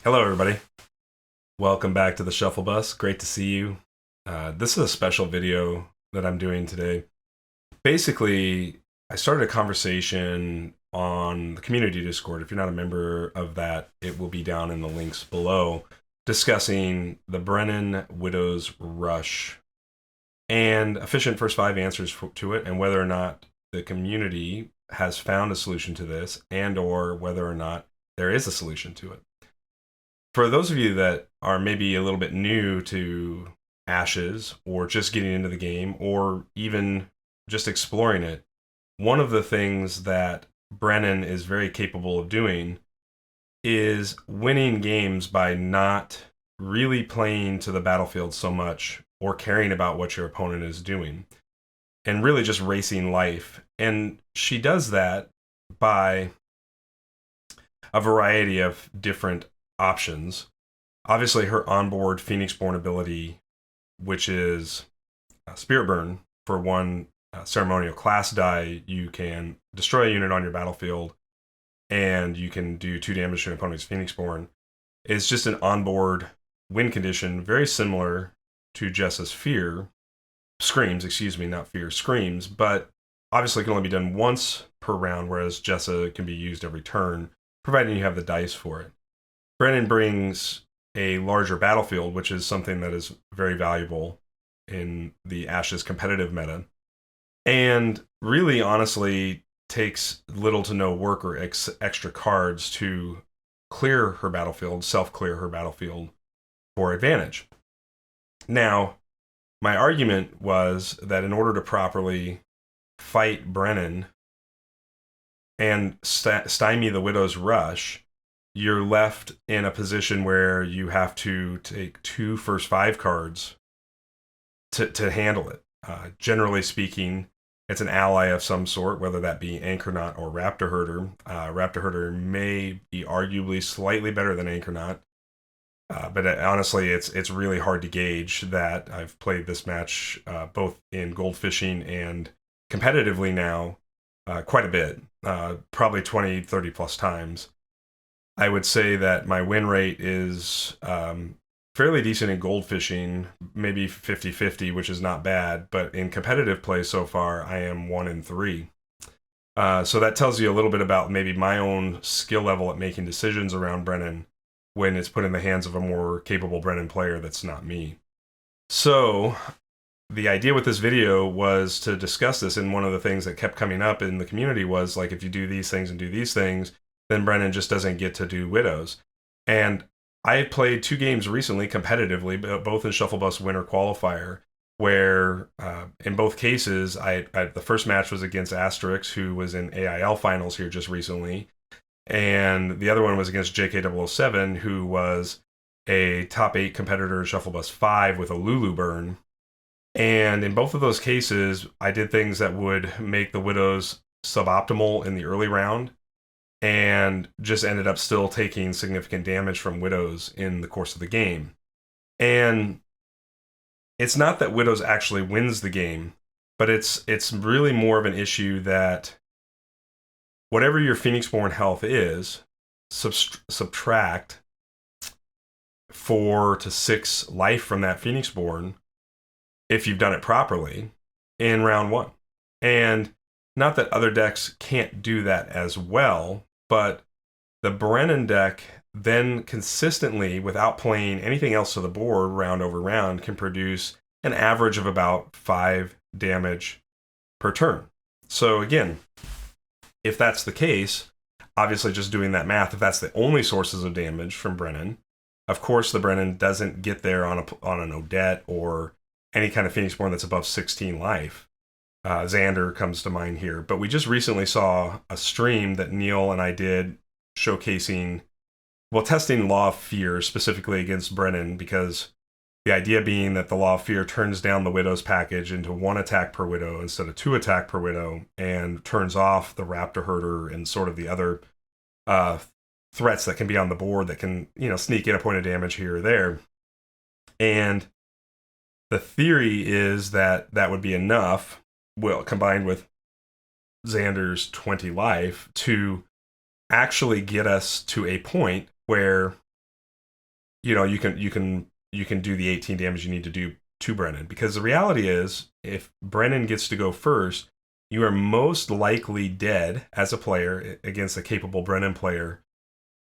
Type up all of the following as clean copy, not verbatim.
Hello, everybody. Welcome back to the Shuffle Bus. Great to see you. This is a special video that I'm doing today. Basically, I started a conversation on the community Discord. If you're not a member of that, it will be down in the links below, discussing the Brennan Widow's Rush and efficient first five answers to it, and whether or not the community has found a solution to this, and or whether or not there is a solution to it. For those of you that are maybe a little bit new to Ashes or just getting into the game or even just exploring it, one of the things that Brennan is very capable of doing is winning games by not really playing to the battlefield so much or caring about what your opponent is doing and really just racing life. And she does that by a variety of different options. Obviously, her onboard Phoenixborn ability, which is Spirit Burn, for one ceremonial class die, you can destroy a unit on your battlefield and you can do 2 damage to an opponent's Phoenixborn, is just an onboard win condition very similar to Jessa's Screams, not Fear, Screams, but obviously can only be done once per round, whereas Jessa can be used every turn, providing you have the dice for it. Brennan brings a larger battlefield, which is something that is very valuable in the Ashes competitive meta, and really, honestly, takes little to no work or extra cards to clear her battlefield, self-clear her battlefield for advantage. Now, my argument was that in order to properly fight Brennan and stymie the Widow's Rush, you're left in a position where you have to take 2 first 5 cards to handle it. Generally speaking, it's an ally of some sort, whether that be Anchornaut or Raptor Herder. Raptor Herder may be arguably slightly better than Anchornaut, but honestly, it's really hard to gauge that. I've played this match both in goldfishing and competitively now quite a bit, probably 20, 30 plus times. I would say that my win rate is fairly decent in goldfishing, maybe 50-50, which is not bad. But in competitive play so far, I am 1 in 3. So that tells you a little bit about maybe my own skill level at making decisions around Brennan when it's put in the hands of a more capable Brennan player that's not me. So the idea with this video was to discuss this, and one of the things that kept coming up in the community was, like, if you do these things and do these things, then Brennan just doesn't get to do Widows. And I played 2 games recently competitively, both in Shuffle Bus Winter Qualifier, where in both cases, the first match was against Asterix, who was in AIL finals here just recently, and the other one was against JK007, who was a top 8 competitor in Shuffle Bus 5 with a Lulu burn. And in both of those cases, I did things that would make the Widows suboptimal in the early round, and just ended up still taking significant damage from Widows in the course of the game. And it's not that Widows actually wins the game, but it's really more of an issue that whatever your Phoenixborn health is, subtract 4 to 6 life from that Phoenixborn if you've done it properly in round 1. And not that other decks can't do that as well, but the Brennan deck then consistently, without playing anything else to the board round over round, can produce an average of about 5 damage per turn. So again, if that's the case, obviously just doing that math, if that's the only sources of damage from Brennan, of course the Brennan doesn't get there on an Odette or any kind of Phoenixborn that's above 16 life. Xander comes to mind here. But we just recently saw a stream that Neil and I did showcasing, testing Law of Fear specifically against Brennan, because the idea being that the Law of Fear turns down the Widow's package into 1 attack per Widow instead of 2 attack per Widow, and turns off the Raptor Herder and sort of the other threats that can be on the board that can, sneak in a point of damage here or there. And the theory is that that would be enough, combined with Xander's 20 life, to actually get us to a point where you can do the 18 damage you need to do to Brennan, because the reality is, if Brennan gets to go first, you are most likely dead as a player against a capable Brennan player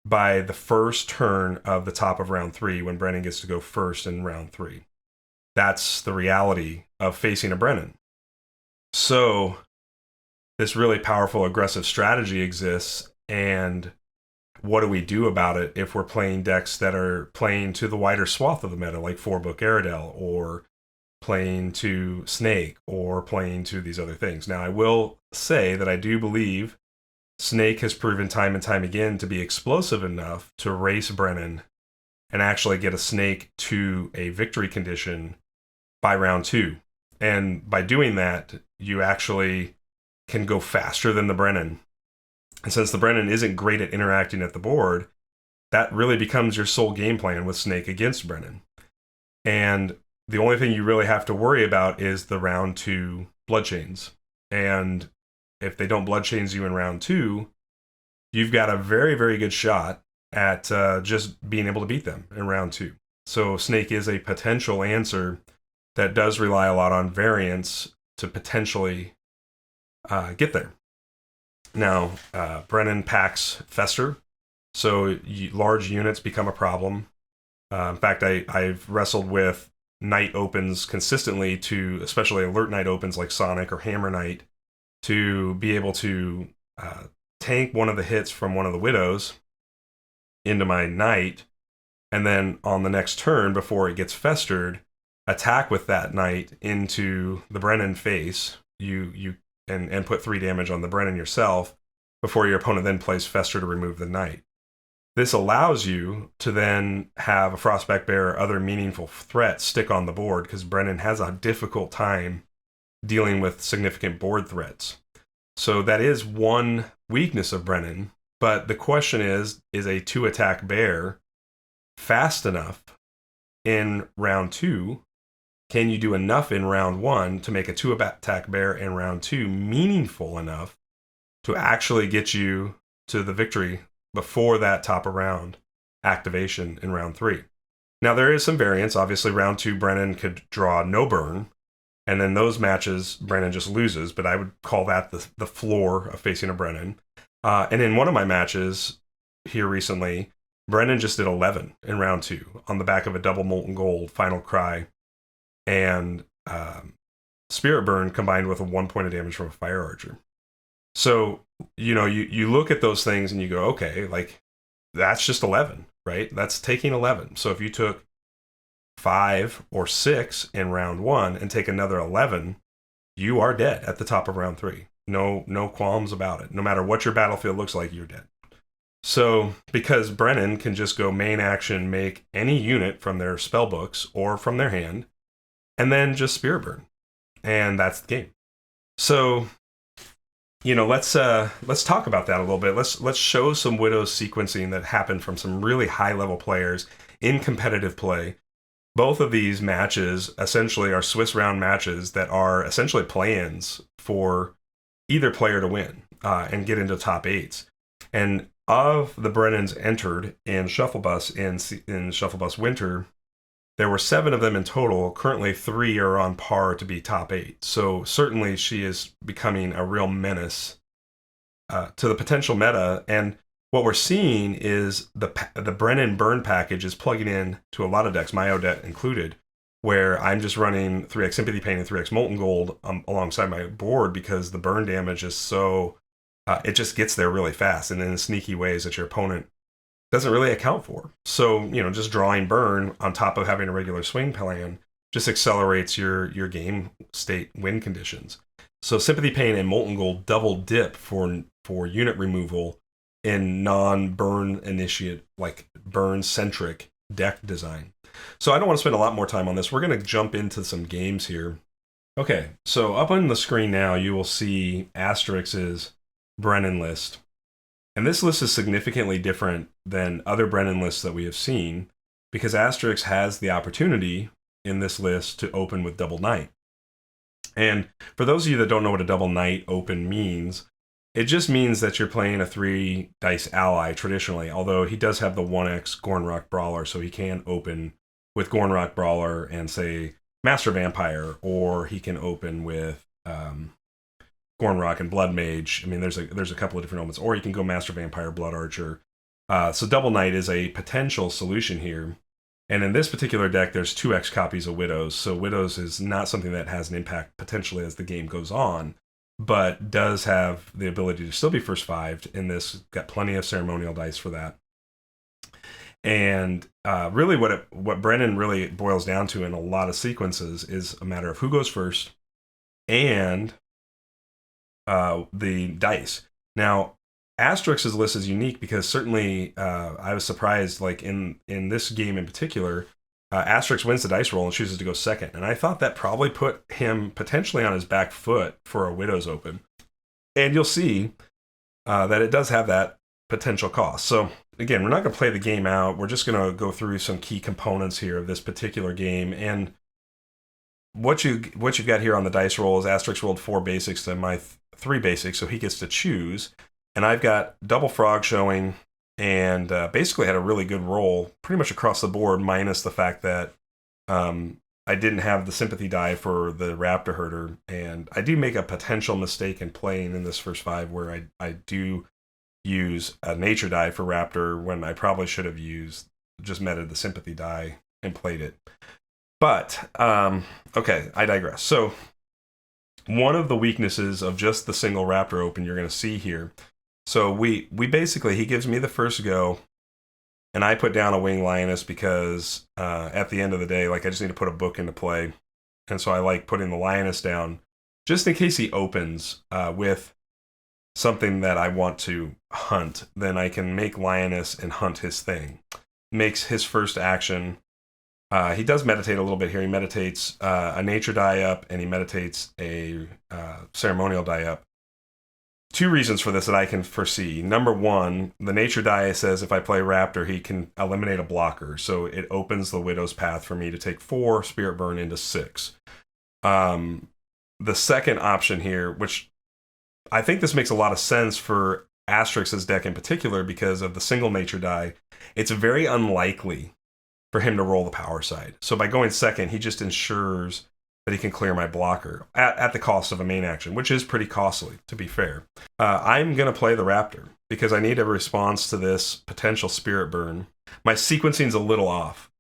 by the first turn of the top of round 3, when Brennan gets to go first in round 3. That's the reality of facing a Brennan. So this really powerful aggressive strategy exists, and what do we do about it if we're playing decks that are playing to the wider swath of the meta, like 4-book Aerodel, or playing to Snake, or playing to these other things? Now, I will say that I do believe Snake has proven time and time again to be explosive enough to race Brennan and actually get a Snake to a victory condition by round 2. And by doing that, you actually can go faster than the Brennan. And since the Brennan isn't great at interacting at the board, that really becomes your sole game plan with Snake against Brennan. And the only thing you really have to worry about is the round 2 Bloodchains. And if they don't Bloodchains you in round 2, you've got a very, very good shot at just being able to beat them in round 2. So Snake is a potential answer that does rely a lot on variance to potentially get there. Now, Brennan packs Fester, so large units become a problem. In fact, I've wrestled with Knight opens consistently, to especially alert Knight opens like Sonic or Hammer Knight, to be able to tank one of the hits from one of the Widows into my Knight, and then on the next turn, before it gets festered, attack with that Knight into the Brennan face, and put 3 damage on the Brennan yourself, before your opponent then plays Fester to remove the Knight. This allows you to then have a Frostback Bear or other meaningful threats stick on the board, because Brennan has a difficult time dealing with significant board threats. So that is one weakness of Brennan, but the question is a 2-attack bear fast enough in round 2? Can you do enough in round 1 to make a 2-attack bear in round 2 meaningful enough to actually get you to the victory before that top of round activation in round 3? Now, there is some variance. Obviously, round 2, Brennan could draw no burn, and then those matches, Brennan just loses, but I would call that the floor of facing a Brennan. And in one of my matches here recently, Brennan just did 11 in round 2 on the back of a double Molten Gold, Final Cry, and Spirit Burn combined with a 1 point of damage from a Fire Archer. So, you look at those things and you go, okay, like, that's just 11, right? That's taking 11. So if you took 5 or 6 in round 1 and take another 11, you are dead at the top of round 3. No qualms about it. No matter what your battlefield looks like, you're dead. So, because Brennan can just go main action, make any unit from their spell books or from their hand, and then just Spirit Burn. And that's the game. So, let's talk about that a little bit. Let's show some Widows sequencing that happened from some really high-level players in competitive play. Both of these matches essentially are Swiss round matches that are essentially play-ins for either player to win and get into top 8s. And of the Brennans entered in Shuffle Bus in Shuffle Bus Winter, there were 7 of them in total. Currently, 3 are on par to be top 8. So certainly she is becoming a real menace to the potential meta. And what we're seeing is the Brennan burn package is plugging in to a lot of decks, my Odette included, where I'm just running 3x Sympathy Pain and 3x Molten Gold alongside my board, because the burn damage is so... it just gets there really fast and in sneaky ways that your opponent doesn't really account for. So, just drawing burn on top of having a regular swing plan just accelerates your game state win conditions. So Sympathy Pain and Molten Gold double dip for unit removal in non-burn initiate, like burn-centric deck design. So I don't want to spend a lot more time on this. We're going to jump into some games here. Okay, so up on the screen now, you will see Asterix's Brennan list. And this list is significantly different than other Brennan lists that we have seen, because Asterix has the opportunity in this list to open with Double Knight. And for those of you that don't know what a Double Knight open means, It just means that you're playing a 3 dice ally traditionally, although he does have the 1x Gornrock Brawler, so he can open with Gornrock Brawler and say Master Vampire, or he can open with Gornrock and Blood Mage. I mean, there's a couple of different elements, or you can go Master Vampire, Blood Archer. So Double Knight is a potential solution here. And in this particular deck, there's 2x copies of Widows, so Widows is not something that has an impact potentially as the game goes on, but does have the ability to still be first 5'd in this. Got plenty of ceremonial dice for that. And really what Brennan really boils down to in a lot of sequences is a matter of who goes first and the dice. Now, Asterix's list is unique because certainly I was surprised, like in this game in particular, Asterix wins the dice roll and chooses to go second. And I thought that probably put him potentially on his back foot for a Widow's Open. And you'll see that it does have that potential cost. So again, we're not going to play the game out. We're just going to go through some key components here of this particular game. And what you've got here on the dice roll is Asterix rolled 4 basics to my 3 basics, so he gets to choose. And I've got double frog showing, and basically had a really good roll pretty much across the board, minus the fact that I didn't have the sympathy die for the Raptor Herder. And I do make a potential mistake in playing in this first 5 where I do use a nature die for Raptor when I probably should have used just meted the sympathy die and played it. But, okay, I digress. So one of the weaknesses of just the single Raptor Open you're going to see here. So we basically, he gives me the first go, and I put down a Winged Lioness because at the end of the day, like I just need to put a book into play. And so I like putting the Lioness down just in case he opens with something that I want to hunt. Then I can make Lioness and hunt his thing. Makes his first action. He does meditate a little bit here. He meditates a nature die up, and he meditates a ceremonial die up. 2 reasons for this that I can foresee. Number 1, the nature die says if I play Raptor, he can eliminate a blocker. So it opens the Widow's path for me to take 4 Spirit Burn into 6. The second option here, which I think this makes a lot of sense for Asterix's deck in particular because of the single nature die, it's very unlikely for him to roll the power side. So by going second, he just ensures that he can clear my blocker at the cost of a main action, which is pretty costly, to be fair. I'm going to play the Raptor because I need a response to this potential Spirit Burn. My sequencing's a little off.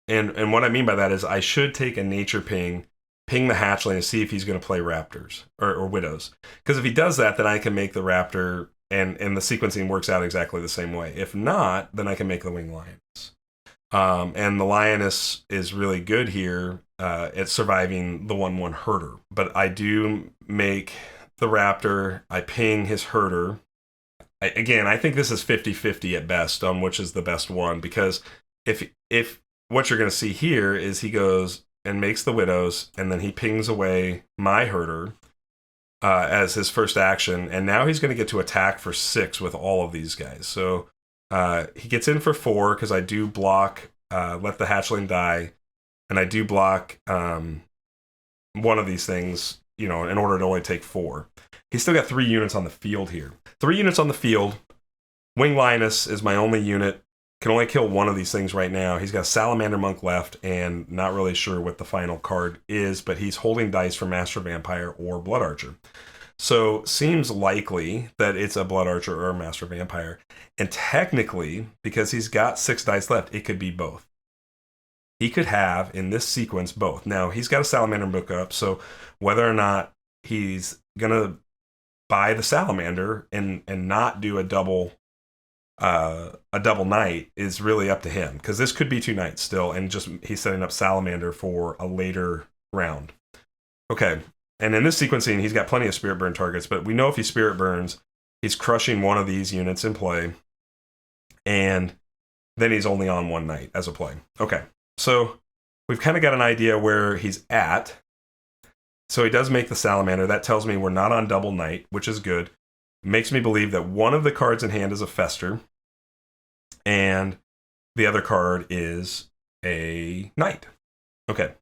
And what I mean by that is I should take a nature ping the hatchling, and see if he's going to play Raptors or Widows. Because if he does that, then I can make the Raptor, and the sequencing works out exactly the same way. If not, then I can make the Winged Lioness. And the Lioness is really good here at surviving the 1/1 Herder. But I do make the Raptor, I ping his Herder. Again, I think this is 50-50 at best on which is the best one, because if what you're going to see here is he goes and makes the Widows, and then he pings away my Herder as his first action, and now he's going to get to attack for 6 with all of these guys. So he gets in for 4 because I do block, let the hatchling die, and I do block one of these things, in order to only take 4. He's still got 3 units on the field here. 3 units on the field. Winged Lioness is my only unit. Can only kill one of these things right now. He's got Salamander Monk left, and not really sure what the final card is, but he's holding dice for Master Vampire or Blood Archer. So seems likely that it's a Blood Archer or a Master Vampire. And technically, because he's got 6 dice left, it could be both. He could have, in this sequence, both. Now, he's got a Salamander book up, so whether or not he's going to buy the Salamander and not do a double night is really up to him. Because this could be 2 nights still, and just he's setting up Salamander for a later round. Okay. And in this sequencing, he's got plenty of Spirit Burn targets, but we know if he Spirit Burns, he's crushing one of these units in play, and then he's only on 1 night as a play. Okay, so we've kind of got an idea where he's at. So he does make the Salamander. That tells me we're not on double night, which is good. Makes me believe that one of the cards in hand is a Fester, and the other card is a Knight. Okay,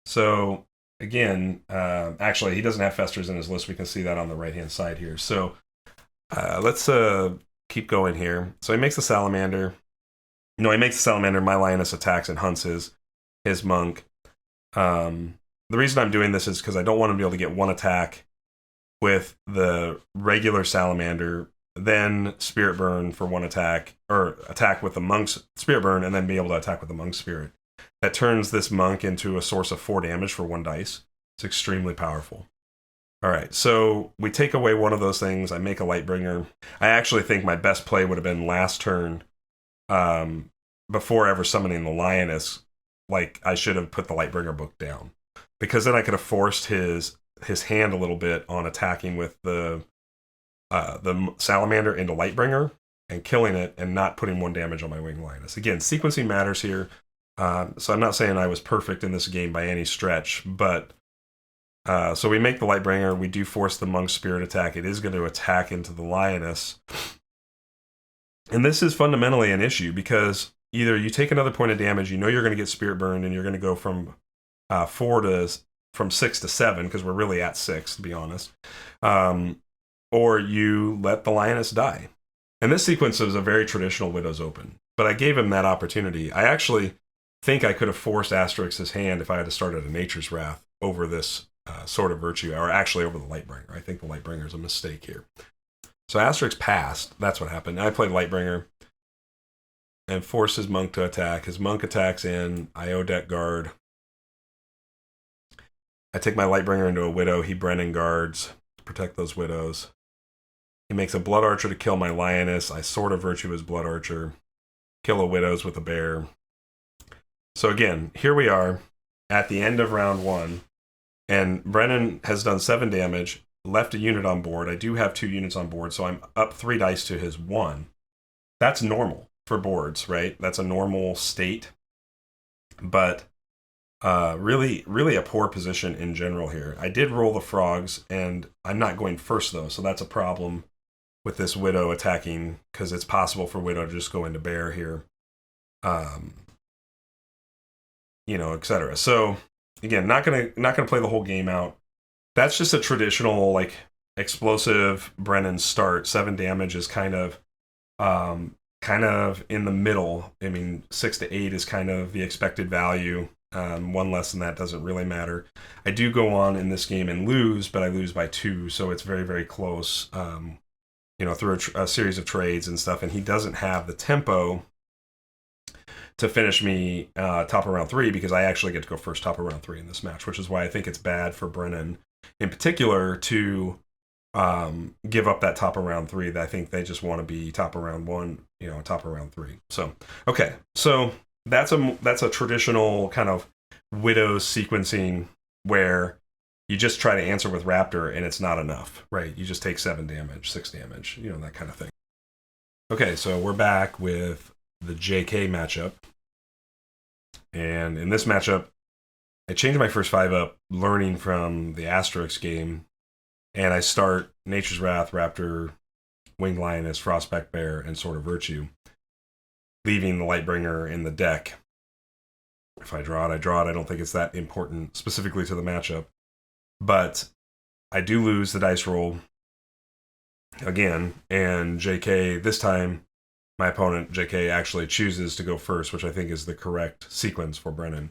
so again, actually, he doesn't have Festers in his list. We can see that on the right-hand side here. So Let's keep going here. So he makes the salamander. No, he makes the salamander. My lioness attacks and hunts his monk. The reason I'm doing this is because I don't want him to be able to get one attack with the regular salamander, then spirit burn for one attack, or attack with the monk's spirit burn, and then be able to attack with the monk's spirit. That turns this monk into a source of 4 damage for 1 dice. It's extremely powerful. All right, so we take away one of those things. I make a Lightbringer. I actually think my best play would have been last turn, before ever summoning the lioness. Like, I should have put the Lightbringer book down, because then I could have forced his hand a little bit on attacking with the salamander into Lightbringer and killing it, and not putting 1 damage on my winged lioness. Again, sequencing matters here. So I'm not saying I was perfect in this game by any stretch, but so we make the Lightbringer. We do force the monk's spirit attack. It is going to attack into the lioness. And this is fundamentally an issue, because either you take another point of damage, you know you're going to get spirit burned, and you're going to go from 6 to 7, because we're really at 6, to be honest. Or you let the lioness die. And this sequence is a very traditional Widow's Open, but I gave him that opportunity. I actually think I could have forced Asterix's hand if I had to start at a Nature's Wrath over this Sword of Virtue, or actually over the Lightbringer. I think the Lightbringer is a mistake here. So Asterix passed. That's what happened. I played Lightbringer and forced his monk to attack. His monk attacks in. I deck guard. I take my Lightbringer into a Widow. He Brennan guards to protect those Widows. He makes a Blood Archer to kill my Lioness. I Sword of Virtue his Blood Archer. Kill a Widows with a Bear. So again, here we are at the end of round 1. And Brennan has done 7 damage, left a unit on board. I do have 2 units on board, so I'm up 3 dice to his 1. That's normal for boards, right? That's a normal state. But really, really a poor position in general here. I did roll the frogs, and I'm not going first, though, so that's a problem with this Widow attacking, because it's possible for Widow to just go into Bear here. Etc. So again, not gonna play the whole game out. That's just a traditional, like, explosive Brennan start. 7 damage is kind of in the middle. I mean, 6 to 8 is kind of the expected value. 1 less than that doesn't really matter. I do go on in this game and lose, but I lose by 2, so it's very, very close. Through a series of trades and stuff, and he doesn't have the tempo to finish me top of round 3, because I actually get to go first top of round 3 in this match, which is why I think it's bad for Brennan in particular to give up that top of round 3. That I think they just want to be top of round 1, top of round 3. So, okay. So that's a traditional kind of Widow sequencing where you just try to answer with Raptor and it's not enough, right? You just take 7 damage, 6 damage, that kind of thing. Okay, so we're back with the JK matchup. And in this matchup, I changed my first 5 up, learning from the Asterix game, and I start Nature's Wrath, Raptor, Winged Lioness, Frostback Bear, and Sword of Virtue, leaving the Lightbringer in the deck. If I draw it, I draw it. I don't think it's that important specifically to the matchup. But I do lose the dice roll again, and JK, this time, my opponent, JK, actually chooses to go first, which I think is the correct sequence for Brennan.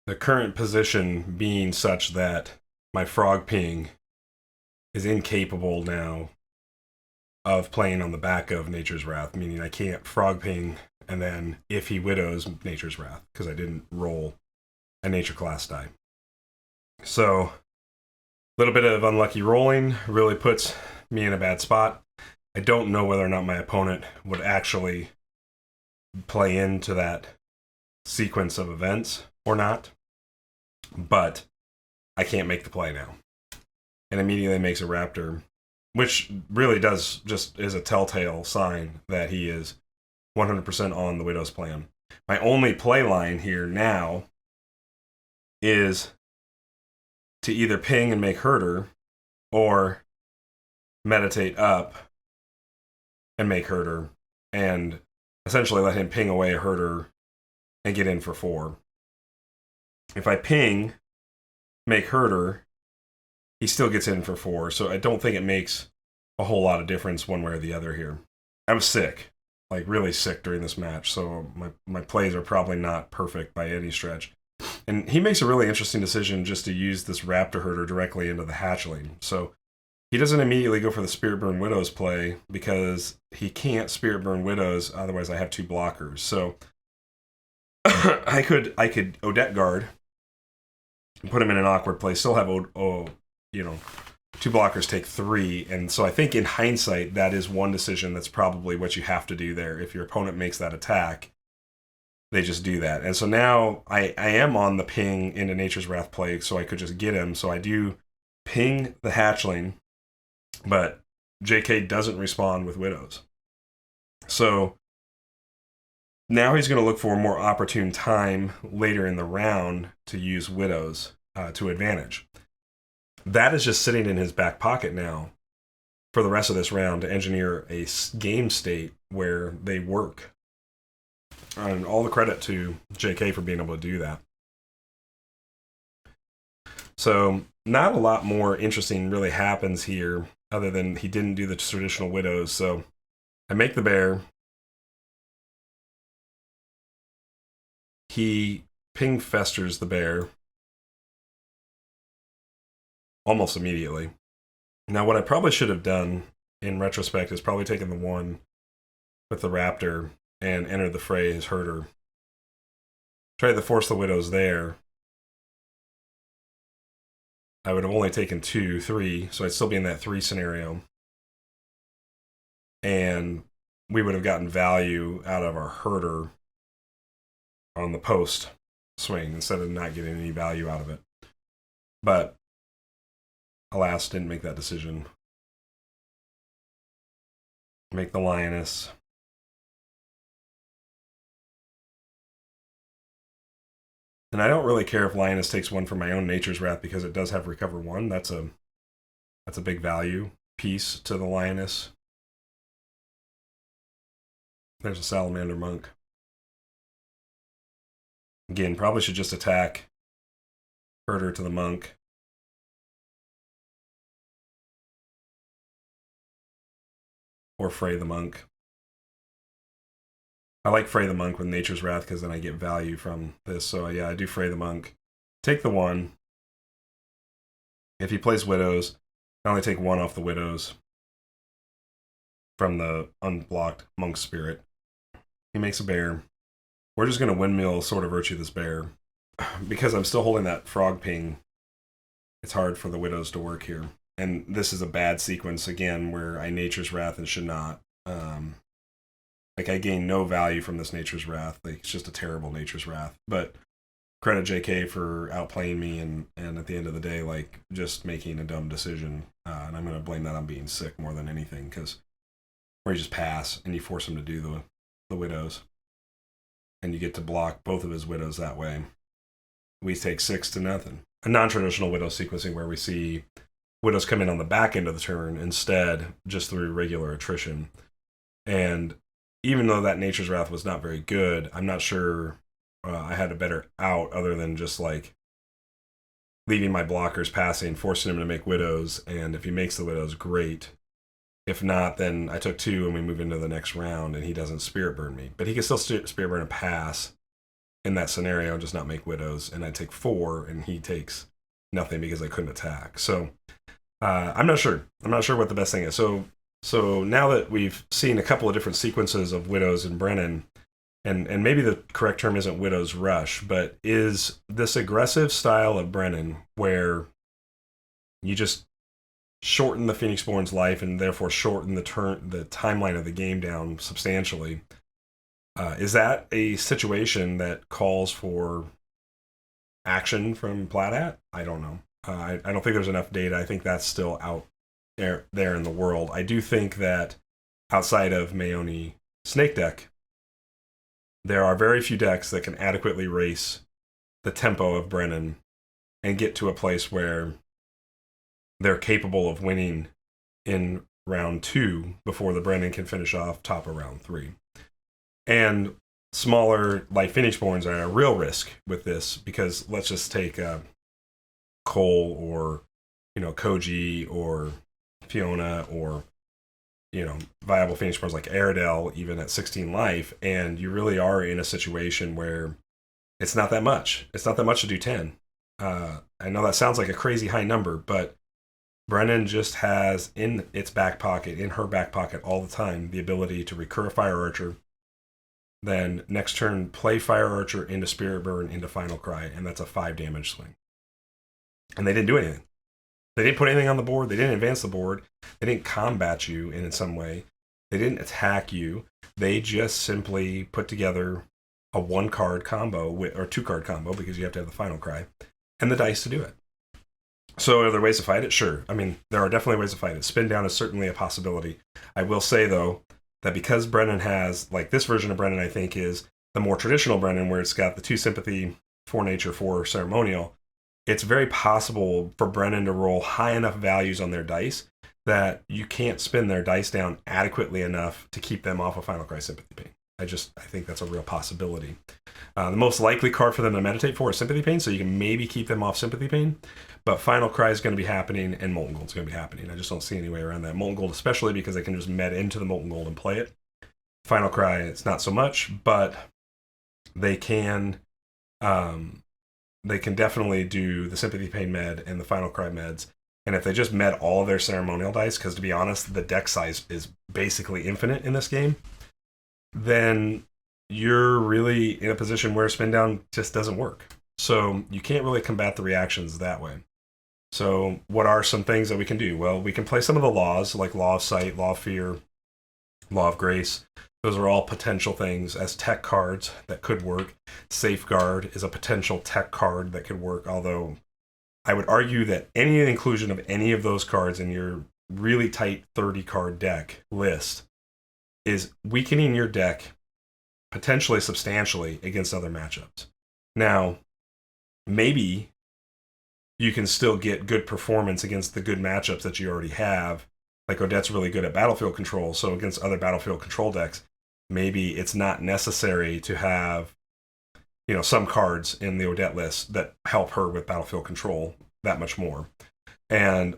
The current position being such that my Frog Ping is incapable now of playing on the back of Nature's Wrath, meaning I can't Frog Ping and then if he Widows Nature's Wrath, because I didn't roll a Nature class die. So, a little bit of unlucky rolling really puts me in a bad spot. I don't know whether or not my opponent would actually play into that sequence of events or not, but I can't make the play now. And immediately makes a Raptor, which really does just is a telltale sign that he is 100% on the Widow's plan. My only play line here now is to either ping and make Herder, or meditate up and make Herder, and essentially let him ping away a Herder and get in for 4. If I ping, make Herder, he still gets in for 4, so I don't think it makes a whole lot of difference one way or the other here. I was sick, like really sick during this match, so my plays are probably not perfect by any stretch. And he makes a really interesting decision just to use this Raptor Herder directly into the hatchling. So he doesn't immediately go for the Spirit Burn Widows play because he can't Spirit Burn Widows, otherwise I have 2 blockers. So I could Odette Guard, put him in an awkward place, still have 2 blockers take 3, and so I think in hindsight that is one decision that's probably what you have to do there. If your opponent makes that attack, they just do that. And so now I am on the ping into Nature's Wrath play, so I could just get him. So I do ping the hatchling, but JK doesn't respond with Widows. So now he's going to look for a more opportune time later in the round to use Widows to advantage. That is just sitting in his back pocket now for the rest of this round to engineer a game state where they work. And all the credit to JK for being able to do that. So not a lot more interesting really happens here other than he didn't do the traditional Widows. So I make the bear. He ping festers the bear almost immediately. Now what I probably should have done in retrospect is probably taken the 1 with the Raptor and entered the fray as Herder. Tried to force the Widows there. I would have only taken 2, 3, so I'd still be in that 3 scenario. And we would have gotten value out of our Herder on the post swing instead of not getting any value out of it. But alas, didn't make that decision. Make the Lioness. And I don't really care if Lioness takes 1 from my own Nature's Wrath because it does have Recover 1. That's a big value piece to the Lioness. There's a Salamander Monk. Again, probably should just attack Herder to the Monk. Or Fray the Monk. I like Fray the Monk with Nature's Wrath because then I get value from this. So yeah, I do Fray the Monk. Take the 1. If he plays Widows, I only take 1 off the Widows from the unblocked Monk Spirit. He makes a bear. We're just going to windmill Sword of Virtue this bear. Because I'm still holding that frog ping, it's hard for the Widows to work here. And this is a bad sequence, again, where I Nature's Wrath and should not. I gain no value from this Nature's Wrath. It's just a terrible Nature's Wrath. But credit JK for outplaying me and at the end of the day, just making a dumb decision. And I'm going to blame that on being sick more than anything, because where you just pass and you force him to do the Widows. And you get to block both of his Widows that way. We take 6-0. A non-traditional Widow sequencing where we see Widows come in on the back end of the turn instead, just through regular attrition. And even though that Nature's Wrath was not very good, I'm not sure I had a better out other than just leaving my blockers passing, forcing him to make Widows, and if he makes the Widows, great. If not, then I took 2 and we move into the next round and he doesn't Spirit Burn me. But he can still Spirit Burn and pass in that scenario and just not make Widows, and I take 4 and he takes nothing because I couldn't attack. So I'm not sure. I'm not sure what the best thing is. So now that we've seen a couple of different sequences of Widows and Brennan, and maybe the correct term isn't Widow's Rush, but is this aggressive style of Brennan where you just shorten the Phoenixborn's life and therefore shorten the timeline of the game down substantially. Is that a situation that calls for action from Plaid? I don't know. I don't think there's enough data. I think that's still out there in the world. I do think that outside of Mayoni Snake Deck, there are very few decks that can adequately race the tempo of Brennan and get to a place where they're capable of winning in round 2 before the Brennan can finish off top of round 3. And smaller, like Phoenixborns, are a real risk with this, because let's just take Cole or Koji or Fiona or viable Phoenix Borns like Airedale, even at 16 life, and you really are in a situation where it's not that much. It's not that much to do 10. I know that sounds like a crazy high number, but Brennan just has in her back pocket all the time, the ability to recur a Fire Archer, then next turn play Fire Archer into Spirit Burn into Final Cry, and that's a 5 damage swing. And they didn't do anything. They didn't put anything on the board. They didn't advance the board. They didn't combat you in some way. They didn't attack you. They just simply put together a 1-card combo or 2-card combo, because you have to have the Final Cry, and the dice to do it. So are there ways to fight it? Sure. I mean, there are definitely ways to fight it. Spin down is certainly a possibility. I will say, though, that because Brennan has, like, this version of Brennan, I think, is the more traditional Brennan, where it's got the 2 sympathy, 4 nature, 4 ceremonial, it's very possible for Brennan to roll high enough values on their dice that you can't spin their dice down adequately enough to keep them off of Final Cry Sympathy Pain. I think that's a real possibility. The most likely card for them to meditate for is Sympathy Pain, so you can maybe keep them off Sympathy Pain. But Final Cry is going to be happening, and Molten Gold is going to be happening. I just don't see any way around that. Molten Gold, especially because they can just med into the Molten Gold and play it. Final Cry, it's not so much, but they can definitely do the Sympathy Pain med and the Final Cry meds. And if they just med all of their ceremonial dice, because to be honest, the deck size is basically infinite in this game, then you're really in a position where spin down just doesn't work. So you can't really combat the reactions that way. So what are some things that we can do? Well, we can play some of the laws, like Law of Sight, Law of Fear, Law of Grace. Those are all potential things as tech cards that could work. Safeguard is a potential tech card that could work, although I would argue that any inclusion of any of those cards in your really tight 30-card deck list is weakening your deck potentially substantially against other matchups. Now, maybe you can still get good performance against the good matchups that you already have. Like Odette's really good at battlefield control, so against other battlefield control decks, maybe it's not necessary to have, some cards in the Odette list that help her with battlefield control that much more. And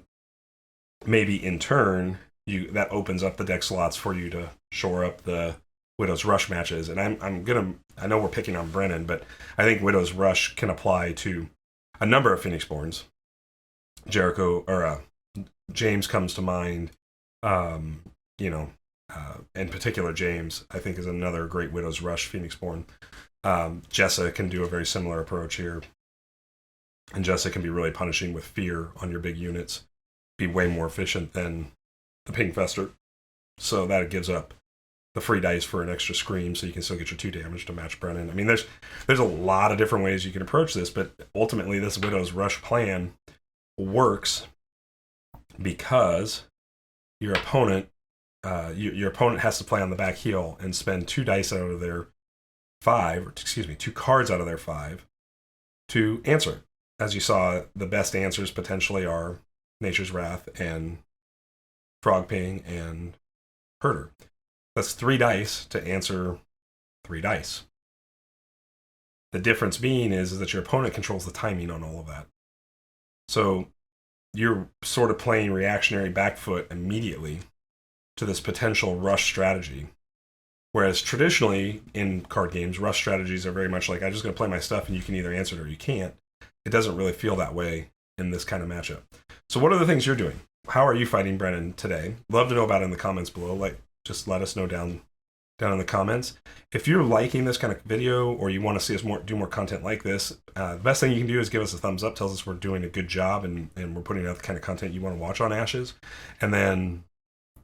maybe in turn, that opens up the deck slots for you to shore up the Widow's Rush matches. And I know we're picking on Brennan, but I think Widow's Rush can apply to a number of Phoenix Borns. James comes to mind. In particular, James, I think, is another great Widow's Rush Phoenix Born. Jessa can do a very similar approach here. And Jessa can be really punishing with fear on your big units. Be way more efficient than the Ping Fester. So that gives up the free dice for an extra scream, so you can still get your 2 damage to match Brennan. I mean, there's a lot of different ways you can approach this, but ultimately this Widow's Rush plan works because your opponent has to play on the back heel and spend 2 dice out of their 2 cards out of their 5 to answer. As you saw, the best answers potentially are Nature's Wrath and Frog Ping and Herder. That's 3 dice to answer 3 dice. The difference being is that your opponent controls the timing on all of that. So you're sort of playing reactionary back foot immediately to this potential rush strategy. Whereas traditionally in card games, rush strategies are very much like, I'm just going to play my stuff and you can either answer it or you can't. It doesn't really feel that way in this kind of matchup. So what are the things you're doing? How are you fighting Brennan today? Love to know about it in the comments below. Just let us know down in the comments. If you're liking this kind of video or you want to see us do more content like this, the best thing you can do is give us a thumbs up. Tells us we're doing a good job and we're putting out the kind of content you want to watch on Ashes. And then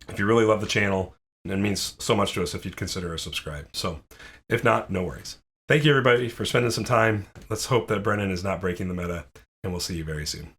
if you really love the channel, it means so much to us if you'd consider a subscribe. So if not, no worries. Thank you everybody for spending some time. Let's hope that Brennan is not breaking the meta, and we'll see you very soon.